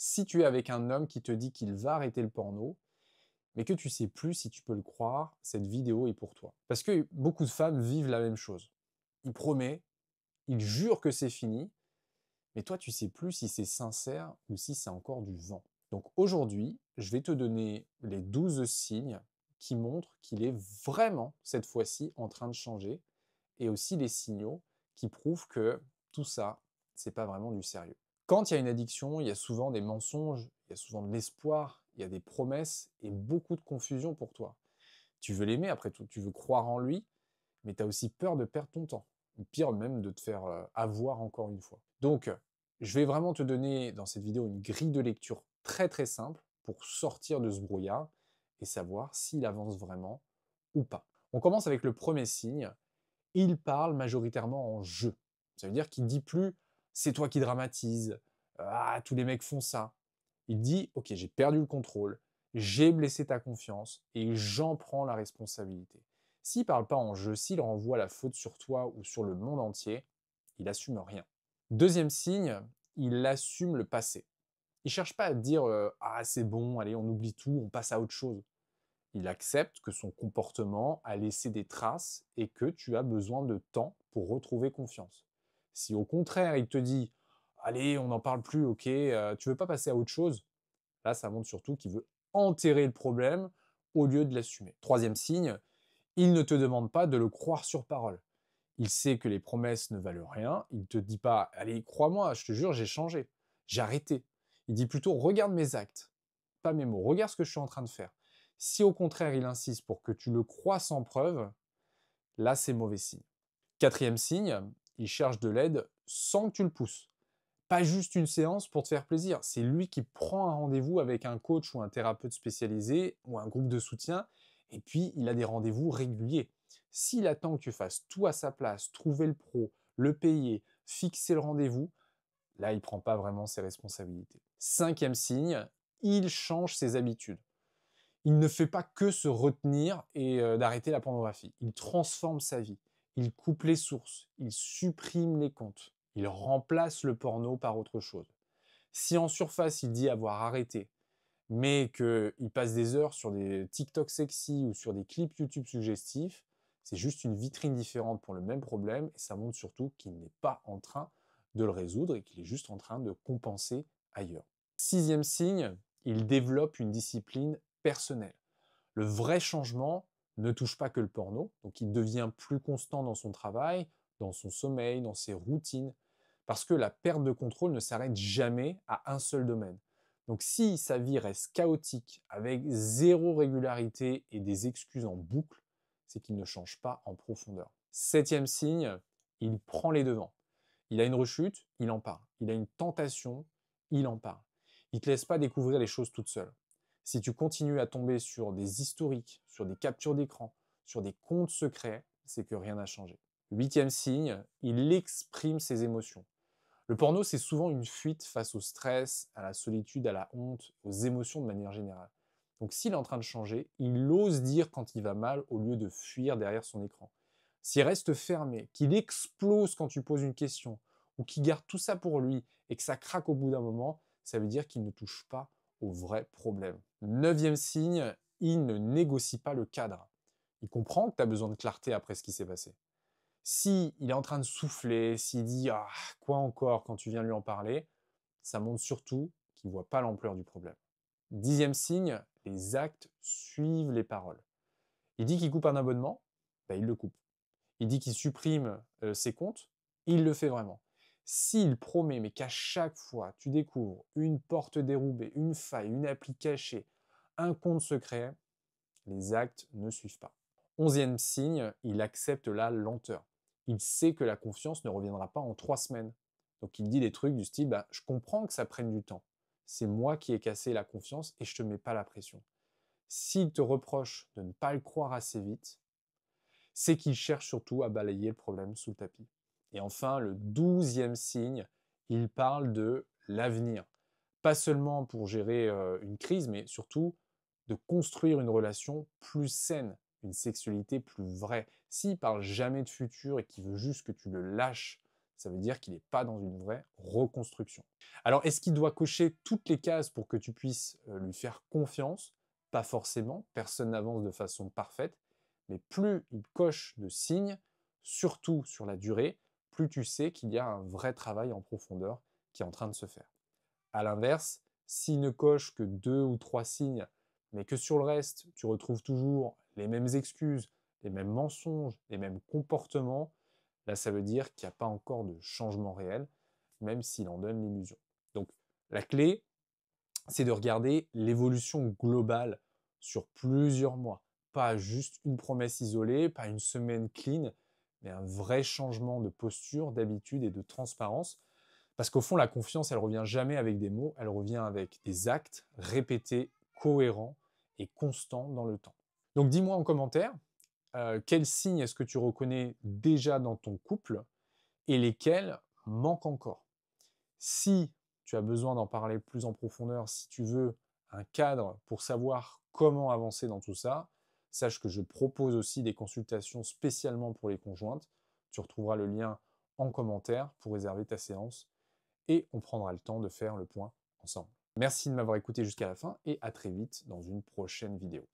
Si tu es avec un homme qui te dit qu'il va arrêter le porno, mais que tu sais plus si tu peux le croire, cette vidéo est pour toi. Parce que beaucoup de femmes vivent la même chose. Il promet, il jure que c'est fini, mais toi tu sais plus si c'est sincère ou si c'est encore du vent. Donc aujourd'hui, je vais te donner les 12 signes qui montrent qu'il est vraiment, cette fois-ci, en train de changer, et aussi les signaux qui prouvent que tout ça, c'est pas vraiment du sérieux. Quand il y a une addiction, il y a souvent des mensonges, il y a souvent de l'espoir, il y a des promesses et beaucoup de confusion pour toi. Tu veux l'aimer après tout, tu veux croire en lui, mais tu as aussi peur de perdre ton temps, ou pire même de te faire avoir encore une fois. Donc, je vais vraiment te donner dans cette vidéo une grille de lecture très très simple pour sortir de ce brouillard et savoir s'il avance vraiment ou pas. On commence avec le premier signe, il parle majoritairement en je. Ça veut dire qu'il dit plus c'est toi qui dramatises, ah tous les mecs font ça. Il dit ok j'ai perdu le contrôle, j'ai blessé ta confiance et j'en prends la responsabilité. S'il parle pas en je, s'il renvoie la faute sur toi ou sur le monde entier, il assume rien. Deuxième signe, il assume le passé. Il cherche pas à te dire ah c'est bon, allez on oublie tout, on passe à autre chose. Il accepte que son comportement a laissé des traces et que tu as besoin de temps pour retrouver confiance. Si au contraire il te dit allez on n'en parle plus, ok, tu veux pas passer à autre chose, là ça montre surtout qu'il veut enterrer le problème au lieu de l'assumer. Troisième signe, il ne te demande pas de le croire sur parole. Il sait que les promesses ne valent rien, il ne te dit pas allez crois-moi, je te jure j'ai changé, j'ai arrêté. Il dit plutôt regarde mes actes, pas mes mots, regarde ce que je suis en train de faire. Si au contraire il insiste pour que tu le crois sans preuve, là c'est mauvais signe. Quatrième signe, il cherche de l'aide sans que tu le pousses. Pas juste une séance pour te faire plaisir, c'est lui qui prend un rendez-vous avec un coach ou un thérapeute spécialisé ou un groupe de soutien, et puis il a des rendez-vous réguliers. S'il attend que tu fasses tout à sa place, trouver le pro, le payer, fixer le rendez-vous, là il prend pas vraiment ses responsabilités. Cinquième signe, il change ses habitudes. Il ne fait pas que se retenir et d'arrêter la pornographie. Il transforme sa vie. Il coupe les sources. Il supprime les comptes. Il remplace le porno par autre chose. Si en surface il dit avoir arrêté, mais qu'il passe des heures sur des TikTok sexy ou sur des clips YouTube suggestifs, c'est juste une vitrine différente pour le même problème et ça montre surtout qu'il n'est pas en train de le résoudre et qu'il est juste en train de compenser ailleurs. Sixième signe, il développe une discipline personnelle. Le vrai changement ne touche pas que le porno, donc il devient plus constant dans son travail, dans son sommeil, dans ses routines, parce que la perte de contrôle ne s'arrête jamais à un seul domaine. Donc si sa vie reste chaotique, avec zéro régularité et des excuses en boucle, c'est qu'il ne change pas en profondeur. Septième signe, il prend les devants. Il a une rechute, il en parle. Il a une tentation, il en parle. Il ne te laisse pas découvrir les choses toutes seules. Si tu continues à tomber sur des historiques, sur des captures d'écran, sur des comptes secrets, c'est que rien n'a changé. Huitième signe, il exprime ses émotions. Le porno, c'est souvent une fuite face au stress, à la solitude, à la honte, aux émotions de manière générale. Donc s'il est en train de changer, il ose dire quand il va mal au lieu de fuir derrière son écran. S'il reste fermé, qu'il explose quand tu poses une question, ou qu'il garde tout ça pour lui et que ça craque au bout d'un moment, ça veut dire qu'il ne touche pas au vrai problème. Neuvième signe, il ne négocie pas le cadre. Il comprend que tu as besoin de clarté après ce qui s'est passé. Si il est en train de souffler, s'il dit ah quoi encore quand tu viens lui en parler, ça montre surtout qu'il voit pas l'ampleur du problème. Dixième signe, les actes suivent les paroles. Il dit qu'il coupe un abonnement, bah, il le coupe. Il dit qu'il supprime ses comptes, il le fait vraiment. S'il promet, mais qu'à chaque fois tu découvres une porte dérobée, une faille, une appli cachée, un compte secret, les actes ne suivent pas. Onzième signe, il accepte la lenteur. Il sait que la confiance ne reviendra pas en 3 semaines. Donc il dit des trucs du style bah, je comprends que ça prenne du temps. C'est moi qui ai cassé la confiance et je te mets pas la pression. S'il te reproche de ne pas le croire assez vite, c'est qu'il cherche surtout à balayer le problème sous le tapis. Et enfin, le 12e signe, il parle de l'avenir. Pas seulement pour gérer une crise, mais surtout de construire une relation plus saine, une sexualité plus vraie. S'il parle jamais de futur et qu'il veut juste que tu le lâches, ça veut dire qu'il n'est pas dans une vraie reconstruction. Alors, est-ce qu'il doit cocher toutes les cases pour que tu puisses lui faire confiance? Pas forcément, personne n'avance de façon parfaite, mais plus il coche de signes, surtout sur la durée, plus tu sais qu'il y a un vrai travail en profondeur qui est en train de se faire. À l'inverse, s'il ne coche que 2 ou 3 signes, mais que sur le reste, tu retrouves toujours les mêmes excuses, les mêmes mensonges, les mêmes comportements, là, ça veut dire qu'il n'y a pas encore de changement réel, même s'il en donne l'illusion. Donc, la clé, c'est de regarder l'évolution globale sur plusieurs mois. Pas juste une promesse isolée, pas une semaine clean, mais un vrai changement de posture, d'habitude et de transparence. Parce qu'au fond, la confiance, elle revient jamais avec des mots, elle revient avec des actes répétés, cohérents et constants dans le temps. Donc dis-moi en commentaire, quels signes est-ce que tu reconnais déjà dans ton couple et lesquels manquent encore. Si tu as besoin d'en parler plus en profondeur, si tu veux un cadre pour savoir comment avancer dans tout ça, sache que je propose aussi des consultations spécialement pour les conjointes. Tu retrouveras le lien en commentaire pour réserver ta séance et on prendra le temps de faire le point ensemble. Merci de m'avoir écouté jusqu'à la fin et à très vite dans une prochaine vidéo.